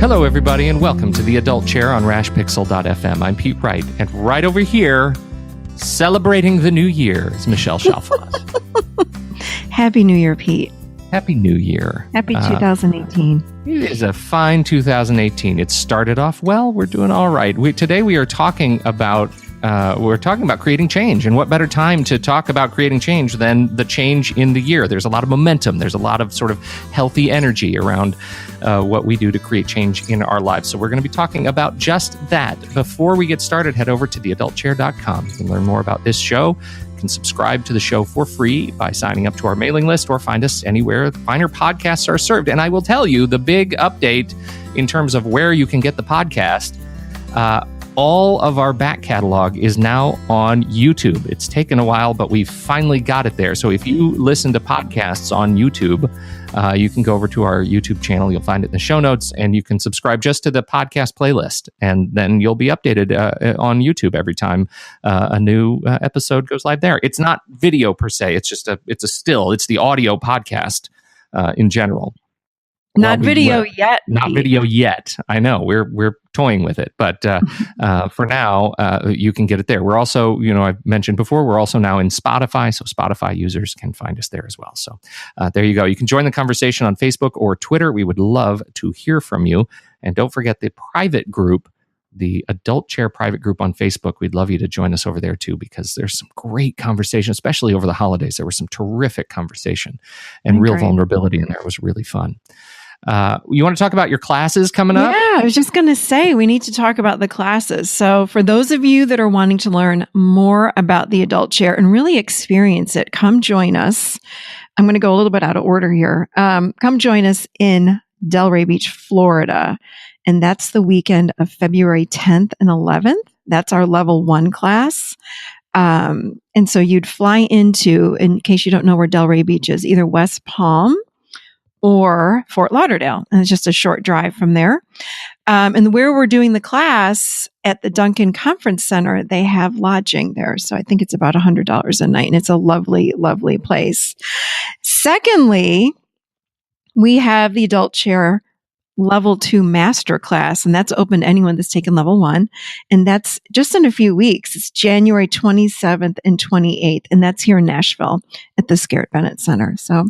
Hello, everybody, and welcome to the Adult Chair on rashpixel.fm. I'm Pete Wright, and right over here, celebrating the new year, is Michelle Chalfant. Happy New Year, Pete. Happy New Year. Happy 2018. It is a fine 2018. It started off well. We're doing all right. Today we are talking about creating change, and what better time to talk about creating change than the change in the year? There's a lot of momentum. There's a lot of sort of healthy energy around what we do to create change in our lives. So we're going to be talking about just that. Before we get started, head over to theadultchair.com. You can learn more about this show. You can subscribe to the show for free by signing up to our mailing list, or find us anywhere finer podcasts are served. And I will tell you the big update in terms of where you can get the podcast. All of our back catalog is now on YouTube. It's taken a while, but we've finally got it there. So if you listen to podcasts on YouTube, you can go over to our YouTube channel. You'll find it in the show notes, and you can subscribe just to the podcast playlist. And then you'll be updated on YouTube every time a new episode goes live there. It's not video per se. It's just it's the audio podcast in general. Not video yet. Not video yet. I know we're toying with it, but for now, you can get it there. We're also, I've mentioned before, we're also now in Spotify, so Spotify users can find us there as well. So there you go. You can join the conversation on Facebook or Twitter. We would love to hear from you, and don't forget the private group, the Adult Chair private group on Facebook. We'd love you to join us over there too, because there's some great conversation, especially over the holidays. There was some terrific conversation and real vulnerability in there. It was really fun. You want to talk about your classes coming up? Yeah, I was just going to say we need to talk about the classes. So for those of you that are wanting to learn more about the Adult Chair and really experience it, come join us. I'm going to go a little bit out of order here. Come join us in Delray Beach, Florida. And that's the weekend of February 10th and 11th. That's our level 1 class. And so you'd fly into, in case you don't know where Delray Beach is, either West Palm or Fort Lauderdale. And it's just a short drive from there. And where we're doing the class at the Duncan Conference Center, they have lodging there. So I think it's about $100 a night. And it's a lovely, lovely place. Secondly, we have the Adult Chair Level 2 Master Class, and that's open to anyone that's taken Level 1. And that's just in a few weeks. It's January 27th and 28th. And that's here in Nashville at the Scarrett Bennett Center. So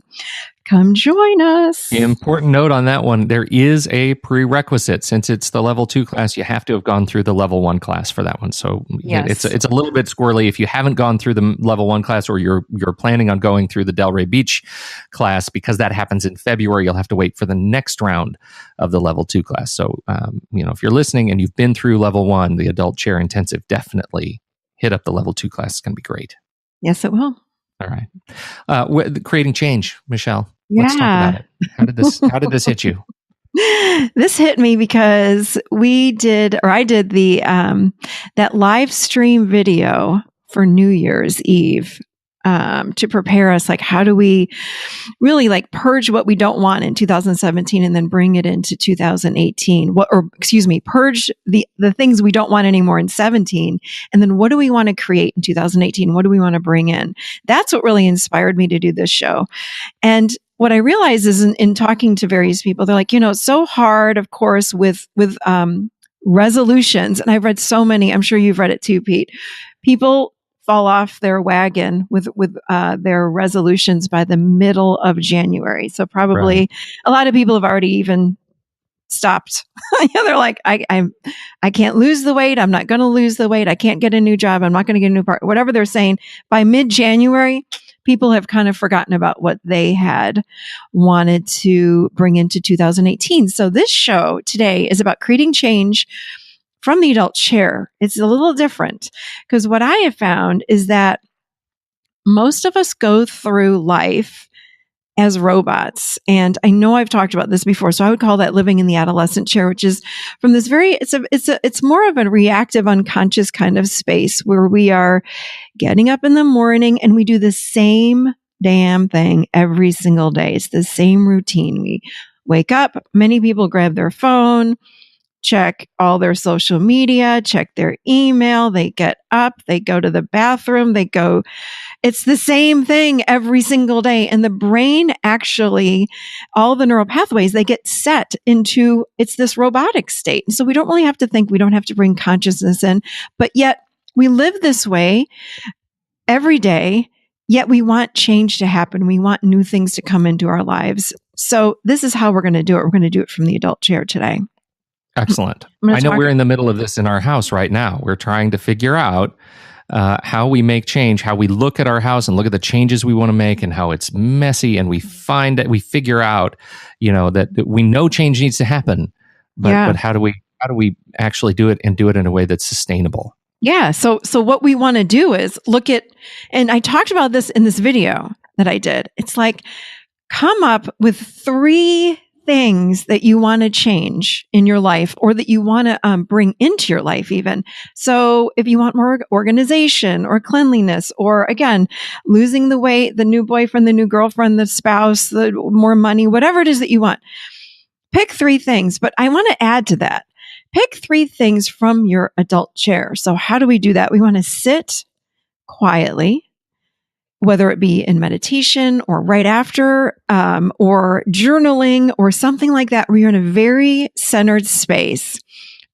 come join us. Important note on that one. There is a prerequisite. Since it's the Level 2 class, you have to have gone through the Level 1 class for that one. So yes. It's a little bit squirrely. If you haven't gone through the Level 1 class, or you're planning on going through the Delray Beach class, because that happens in February, you'll have to wait for the next round of the Level 2 class. So, if you're listening and you've been through Level 1, the Adult Chair Intensive, definitely hit up the Level 2 class. It's going to be great. Yes, it will. All right. Creating change, Michelle. Yeah. Let's talk about it. How did this hit you? This hit me because I did the that live stream video for New Year's Eve to prepare us. Like, how do we really purge what we don't want in 2017 and then bring it into 2018? Purge the things we don't want anymore in 17, and then what do we want to create in 2018? What do we want to bring in? That's what really inspired me to do this show. And what I realized is in talking to various people, they're like, it's so hard, of course, with resolutions. And I've read so many. I'm sure you've read it too, Pete. People fall off their wagon with their resolutions by the middle of January. So probably a lot of people have already even stopped. They're like, I can't lose the weight. I'm not going to lose the weight. I can't get a new job. I'm not going to get a new partner. Whatever they're saying, by mid-January, people have kind of forgotten about what they had wanted to bring into 2018. So this show today is about creating change from the Adult Chair. It's a little different, because what I have found is that most of us go through life as robots. And I know I've talked about this before, so I would call that living in the adolescent chair, which is from this it's more of a reactive, unconscious kind of space where we are getting up in the morning and we do the same damn thing every single day. It's the same routine. We wake up, many people grab their phone, check all their social media, check their email. They get up, they go to the bathroom, it's the same thing every single day. And the brain actually, all the neural pathways, they get set into, it's this robotic state. So we don't really have to think, we don't have to bring consciousness in, but yet we live this way every day, yet we want change to happen. We want new things to come into our lives. So this is how we're going to do it. We're going to do it from the adult chair today. Excellent. I know we're in the middle of this in our house right now. We're trying to figure out how we make change, how we look at our house and look at the changes we want to make and how it's messy. And we figure out, that we know change needs to happen, but how do we actually do it and do it in a way that's sustainable? Yeah. So what we want to do is look at, and I talked about this in this video that I did. It's like, come up with 3 things that you want to change in your life or that you want to bring into your life even. So if you want more organization or cleanliness, or again, losing the weight, the new boyfriend, the new girlfriend, the spouse, the more money, whatever it is that you want, pick 3 things. But I want to add to that. Pick 3 things from your adult chair. So how do we do that? We want to sit quietly, whether it be in meditation or right after, or journaling or something like that, where you're in a very centered space.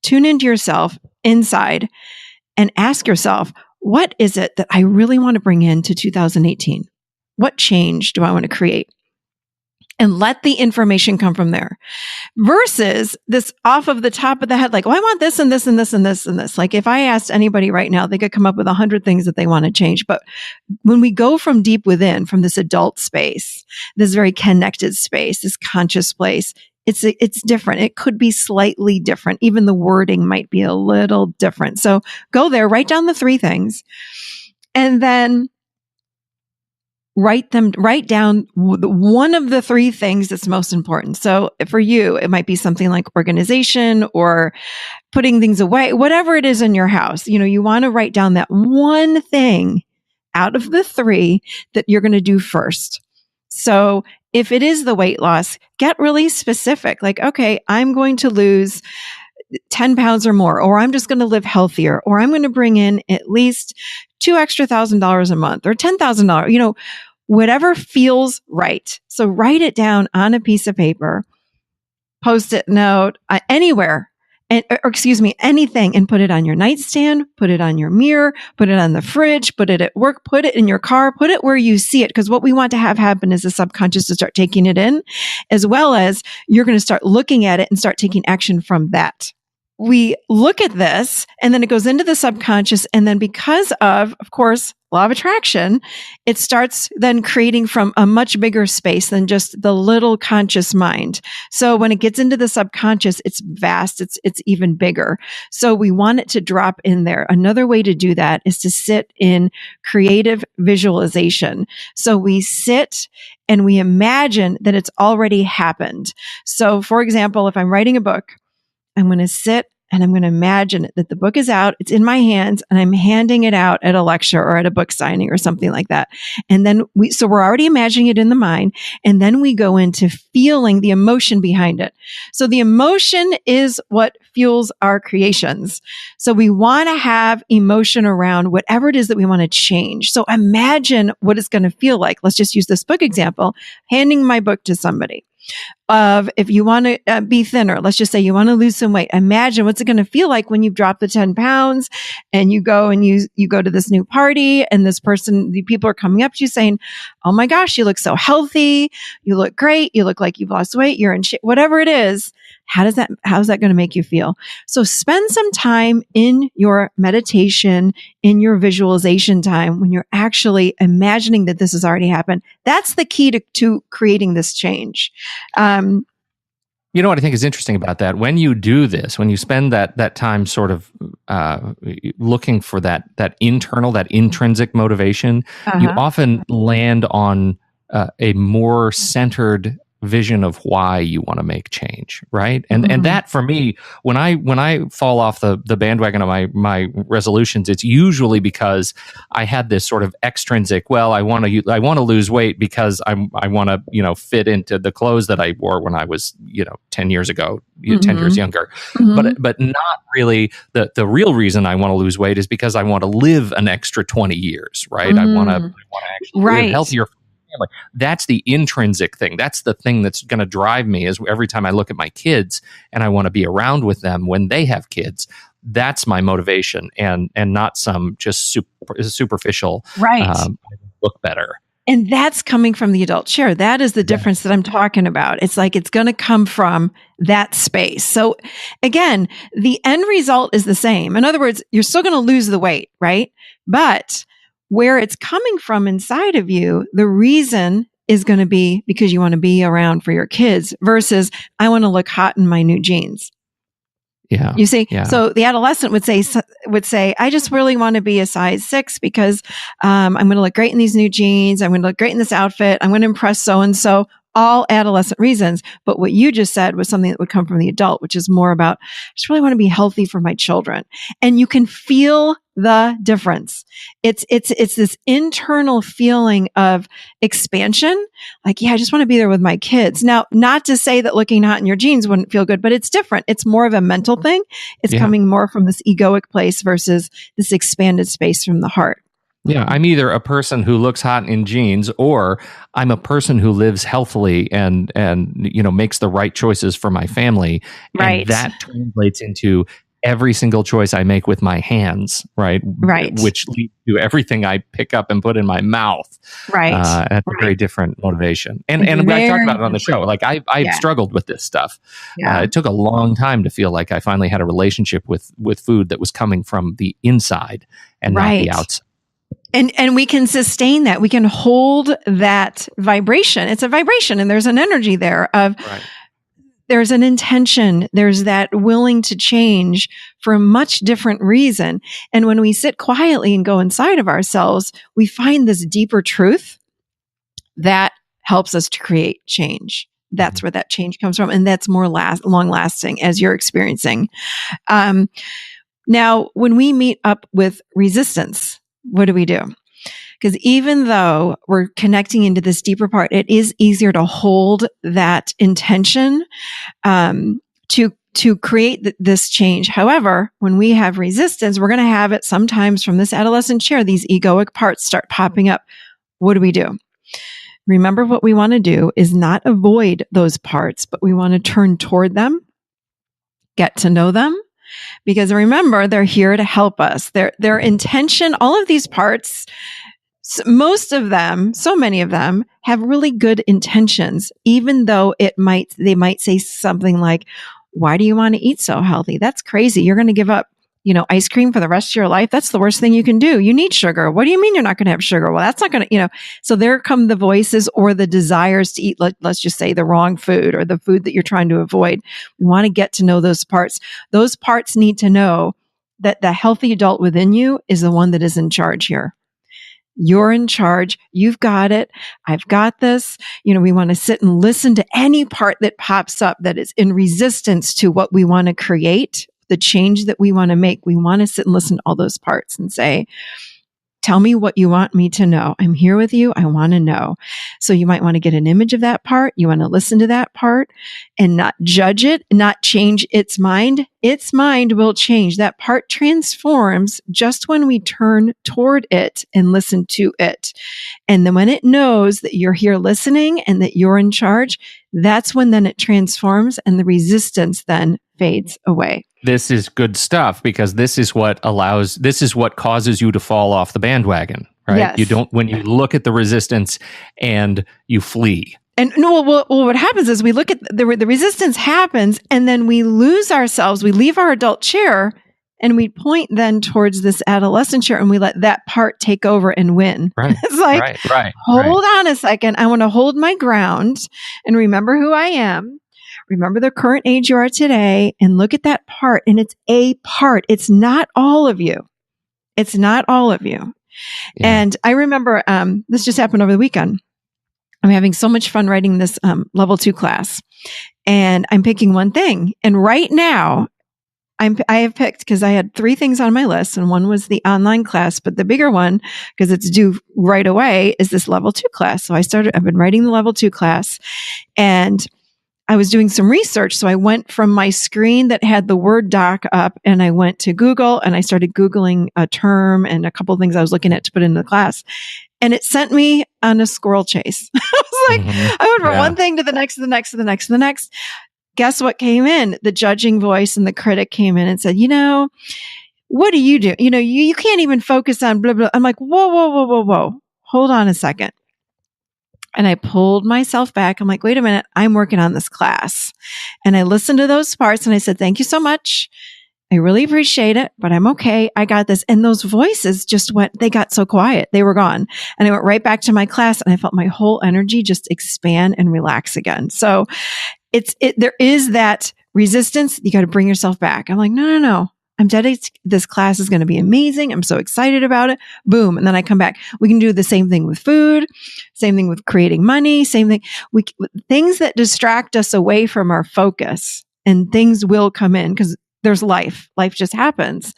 Tune into yourself inside and ask yourself, what is it that I really want to bring into 2018? What change do I want to create? And let the information come from there versus this off of the top of the head, like, oh, I want this and this and this and this and this. Like if I asked anybody right now, they could come up with 100 things that they want to change. But when we go from deep within, from this adult space, this very connected space, this conscious place, it's different. It could be slightly different. Even the wording might be a little different. So go there, write down the 3 things, and then write down one of the 3 things that's most important. So for you, it might be something like organization or putting things away, whatever it is in your house. You want to write down that one thing out of the 3 that you're going to do first. So if it is the weight loss, get really specific. Like, okay, I'm going to lose 10 pounds or more, or I'm just going to live healthier, or I'm going to bring in at least $2 extra $1,000 a month or $10,000, whatever feels right. So write it down on a piece of paper, Post-it note, anywhere, anything, and put it on your nightstand, put it on your mirror, put it on the fridge, put it at work, put it in your car, put it where you see it. Because what we want to have happen is the subconscious to start taking it in, as well as you're going to start looking at it and start taking action from that. We look at this and then it goes into the subconscious. And then because of course, law of attraction, it starts then creating from a much bigger space than just the little conscious mind. So when it gets into the subconscious, it's vast. It's even bigger. So we want it to drop in there. Another way to do that is to sit in creative visualization. So we sit and we imagine that it's already happened. So for example, if I'm writing a book, I'm going to sit and I'm going to imagine that the book is out, it's in my hands, and I'm handing it out at a lecture or at a book signing or something like that. And then so we're already imagining it in the mind. And then we go into feeling the emotion behind it. So the emotion is what fuels our creations. So we want to have emotion around whatever it is that we want to change. So imagine what it's going to feel like. Let's just use this book example, handing my book to somebody. If you want to be thinner, let's just say you want to lose some weight. Imagine what's it going to feel like when you've dropped the 10 pounds and you go and you go to this new party and the people are coming up to you saying, oh my gosh, you look so healthy. You look great. You look like you've lost weight. You're in shape, whatever it is. How's that going to make you feel? So spend some time in your meditation, in your visualization time when you're actually imagining that this has already happened. That's the key to creating this change. You know what I think is interesting about that? When you do this, when you spend that time sort of looking for that internal, that intrinsic motivation, you often land on a more centered vision of why you want to make change, right? And that for me, when I fall off the bandwagon of my resolutions, it's usually because I had this sort of extrinsic, well, I want to lose weight because I want to fit into the clothes that I wore when I was 10 years ago, 10 years younger, but not really the real reason I want to lose weight is because I want to live an extra 20 years, right? I want to actually live healthier. Family. That's the intrinsic thing. That's the thing that's going to drive me is every time I look at my kids and I want to be around with them when they have kids. That's my motivation and not some just superficial look better. And that's coming from the adult chair. That is the difference that I'm talking about. It's like it's going to come from that space. So again, the end result is the same. In other words, you're still going to lose the weight, right? But where it's coming from inside of you, the reason is going to be because you want to be around for your kids versus I want to look hot in my new jeans. Yeah. You see, so the adolescent would say, I just really want to be a size 6 because I'm going to look great in these new jeans. I'm going to look great in this outfit. I'm going to impress so-and-so. All adolescent reasons. But what you just said was something that would come from the adult, which is more about, I just really want to be healthy for my children. And you can feel the difference. It's this internal feeling of expansion. Like, I just want to be there with my kids. Now, not to say that looking hot in your jeans wouldn't feel good, but it's different. It's more of a mental thing. It's coming more from this egoic place versus this expanded space from the heart. Yeah, I'm either a person who looks hot in jeans or I'm a person who lives healthily and makes the right choices for my family. Right. And that translates into every single choice I make with my hands, right? Right. Which leads to everything I pick up and put in my mouth. Right. That's a very different motivation. And I talked about it on the show. Like I've struggled with this stuff. Yeah. It took a long time to feel like I finally had a relationship with food that was coming from the inside and not the outside. And we can sustain that. We can hold that vibration. It's a vibration and there's an energy there of, there's an intention. There's that willing to change for a much different reason. And when we sit quietly and go inside of ourselves, we find this deeper truth that helps us to create change. That's where that change comes from. And that's more long lasting as you're experiencing. Now, when we meet up with resistance, what do? Because even though we're connecting into this deeper part, it is easier to hold that intention to create this change. However, when we have resistance, we're going to have it sometimes from this adolescent chair. These egoic parts start popping up. What do? Remember, what we want to do is not avoid those parts, but we want to turn toward them, get to know them. Because remember, they're here to help us. Their intention, all of these parts, most of them, so many of them, have really good intentions, even though they might say something like, why do you want to eat so healthy? That's crazy. You're going to give up, ice cream for the rest of your life. That's the worst thing you can do. You need sugar. What do you mean you're not going to have sugar? Well, that's not going to, so there come the voices or the desires to eat, let's just say the wrong food or the food that you're trying to avoid. We want to get to know those parts. Those parts need to know that the healthy adult within you is the one that is in charge here. You're in charge. You've got it. I've got this. We want to sit and listen to any part that pops up that is in resistance to what we want to create, the change that we want to make. We want to sit and listen to all those parts and say, tell me what you want me to know. I'm here with you. I want to know. So you might want to get an image of that part. You want to listen to that part and not judge it, not change its mind. Its mind will change. That part transforms just when we turn toward it and listen to it. And then when it knows that you're here listening and that you're in charge, that's when then it transforms and the resistance then fades away. This is good stuff because this is what causes you to fall off the bandwagon, right? Yes. You don't, when you look at the resistance and you flee. And no, well, what happens is we look at the resistance happens and then we lose ourselves. We leave our adult chair and we point then towards this adolescent chair and we let that part take over and win. Right. It's like, hold on a second. I want to hold my ground and remember who I am. Remember the current age you are today and look at that part. And it's a part. It's not all of you. It's not all of you. Yeah. And I remember, this just happened over the weekend. I'm having so much fun writing this level 2 class, and I'm picking one thing. And right now, I have picked, because I had 3 things on my list, and one was the online class, but the bigger one, because it's due right away, is this level 2 class. So I've been writing the level 2 class, and I was doing some research. So I went from my screen that had the Word doc up, and I went to Google, and I started Googling a term and a couple of things I was looking at to put into the class. And it sent me on a squirrel chase. I was like, I went from one thing to the next, to the next, to the next, to the next. Guess what came in? The judging voice and the critic came in and said, what do? You can't even focus on blah, blah. I'm like, whoa. Hold on a second. And I pulled myself back. I'm like, wait a minute. I'm working on this class. And I listened to those parts and I said, thank you so much. I really appreciate it, but I'm okay. I got this. And those voices they got so quiet. They were gone. And I went right back to my class, and I felt my whole energy just expand and relax again. So there is that resistance. You got to bring yourself back. I'm like, no. I'm dedicated. This class is going to be amazing. I'm so excited about it. Boom. And then I come back. We can do the same thing with food, same thing with creating money, same thing. Things that distract us away from our focus, and things will come in because there's life. Life just happens.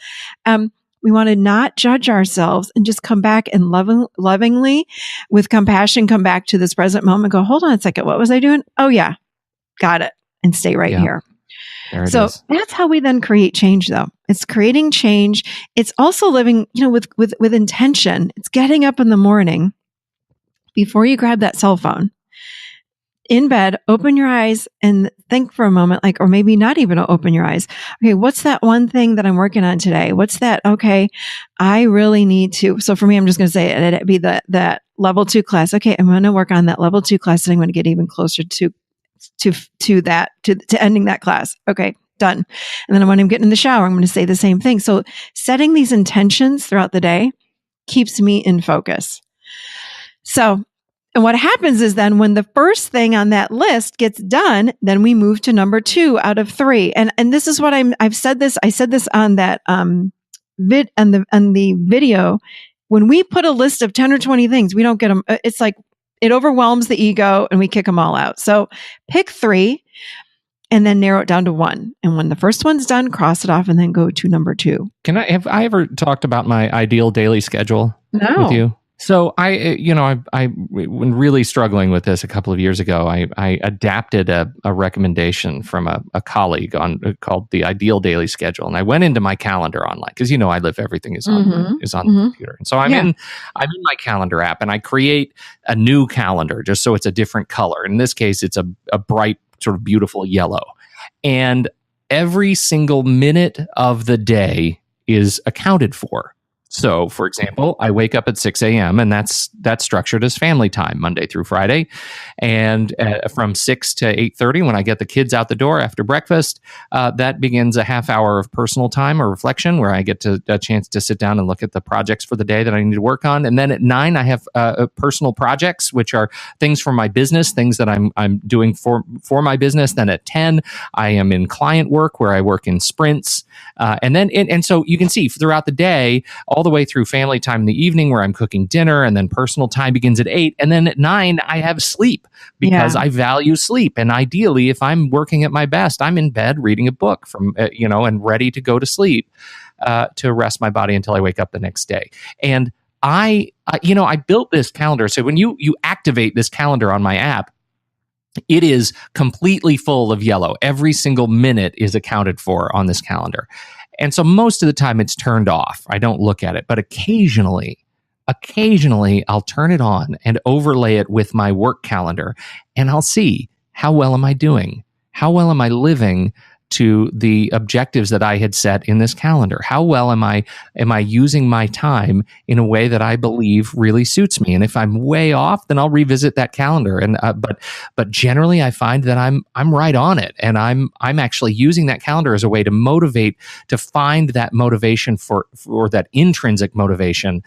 We want to not judge ourselves and just come back and lovingly, with compassion, come back to this present moment. Go, hold on a second. What was I doing? Oh yeah, got it. And stay right here. So that's how we then create change, though. It's creating change. It's also living, with intention. It's getting up in the morning before you grab that cell phone. In bed, open your eyes and think for a moment, or maybe not even open your eyes. Okay, what's that one thing that I'm working on today? What's that? Okay, I really need to. So for me, I'm just going to say it'd be that level 2 class. Okay, I'm going to work on that level 2 class, and I'm going to get even closer to ending that class. Okay, done. And then when I'm getting in the shower, I'm going to say the same thing. So setting these intentions throughout the day keeps me in focus. And what happens is then when the first thing on that list gets done, then we move to number 2 out of 3. And this is what I've said this. I said this on that on the video. When we put a list of 10 or 20 things, we don't get them. It's like it overwhelms the ego and we kick them all out. So pick 3 and then narrow it down to 1. And when the first one's done, cross it off and then go to number 2. Have I ever talked about my ideal daily schedule with you? So when really struggling with this a couple of years ago, I adapted a recommendation from a colleague called the ideal daily schedule. And I went into my calendar online because, I live, everything is on the computer. And so I'm in my calendar app, and I create a new calendar just so it's a different color. In this case, it's a bright, sort of beautiful yellow. And every single minute of the day is accounted for. So, for example, I wake up at 6 a.m. and that's structured as family time, Monday through Friday. And from 6 to 8:30, when I get the kids out the door after breakfast, that begins a half hour of personal time or reflection where I get a chance to sit down and look at the projects for the day that I need to work on. And then at 9, I have personal projects, which are things for my business, things that I'm doing for my business. Then at 10, I am in client work where I work in sprints. And so you can see throughout the day, all the way through family time in the evening where I'm cooking dinner, and then personal time begins at 8. And then at 9, I have sleep because I value sleep. And ideally, if I'm working at my best, I'm in bed reading a book and ready to go to sleep to rest my body until I wake up the next day. And I built this calendar. So when you activate this calendar on my app, it is completely full of yellow. Every single minute is accounted for on this calendar. And so most of the time it's turned off. I don't look at it, but occasionally I'll turn it on and overlay it with my work calendar, and I'll see, how well am I doing? How well am I living to the objectives that I had set in this calendar? How well am I using my time in a way that I believe really suits me? And if I'm way off, then I'll revisit that calendar. And but generally, I find that I'm right on it, and I'm actually using that calendar as a way to motivate, to find that motivation for that intrinsic motivation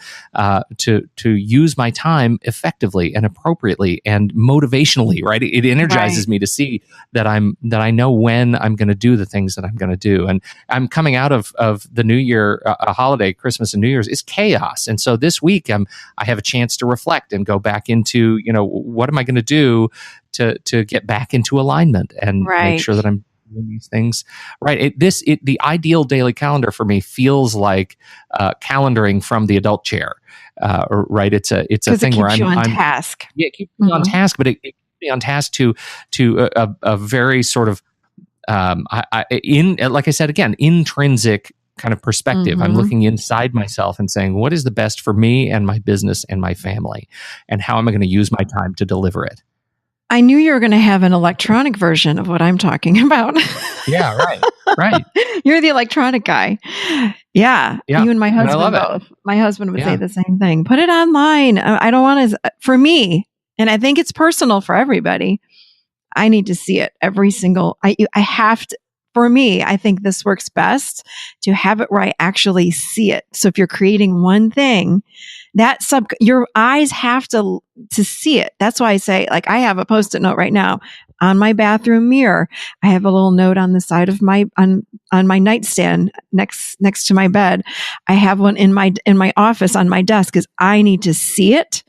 to use my time effectively and appropriately and motivationally. Right? It energizes me to see that I know when I'm going to do do the things that I'm going to do. And I'm coming out of the New Year, a holiday, Christmas and New Year's is chaos. And so this week I have a chance to reflect and go back into, what am I going to do to get back into alignment and make sure that I'm doing these things right. The ideal daily calendar for me feels like calendaring from the adult chair. Right. It's a thing where I'm on task. Yeah, it keeps me on task, but it keeps me on task to a very sort of like I said again, intrinsic kind of perspective. I'm looking inside myself and saying, what is the best for me and my business and my family, and how am I going to use my time to deliver it? I knew you were going to have an electronic version of what I'm talking about. Yeah, right. You're the electronic guy. Yeah. You and my husband both. My husband would say the same thing. Put it online. I don't want to, for me, and I think it's personal for everybody, I need to see it every single, I have to, for me, I think this works best to have it where I actually see it. So if you're creating one thing, your eyes have to see it. That's why I say, like, I have a Post-it note right now on my bathroom mirror. I have a little note on the side of on my nightstand next to my bed. I have one in my office on my desk, because I need to see it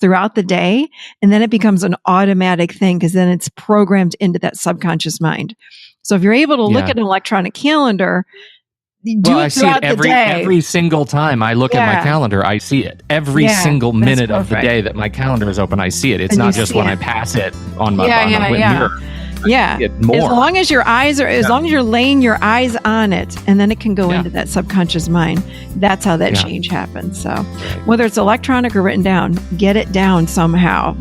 throughout the day. And then it becomes an automatic thing, because then it's programmed into that subconscious mind. So if you're able to look at an electronic calendar, I see it every single time I look at my calendar. I see it every single minute of the day that my calendar is open. I see it. It's not just when I pass it on my mirror. Yeah. As long as as long as you're laying your eyes on it, and then it can go into that subconscious mind. That's how that change happens. So whether it's electronic or written down, get it down somehow.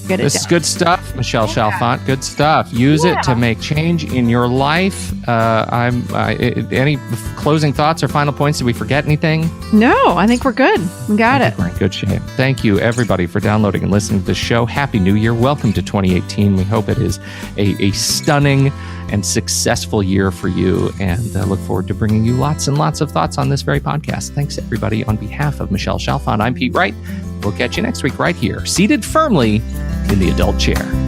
This is good stuff, Michelle Chalfant. Good stuff. Use it to make change in your life. Any closing thoughts or final points? Did we forget anything? No, I think we're good. We got it. We're in good shape. Thank you, everybody, for downloading and listening to this show. Happy New Year. Welcome to 2018. We hope it is a stunning and successful year for you, and look forward to bringing you lots and lots of thoughts on this very podcast. Thanks, everybody. On behalf of Michelle Chalfant, I'm Pete Wright. We'll catch you next week right here, seated firmly in the adult chair.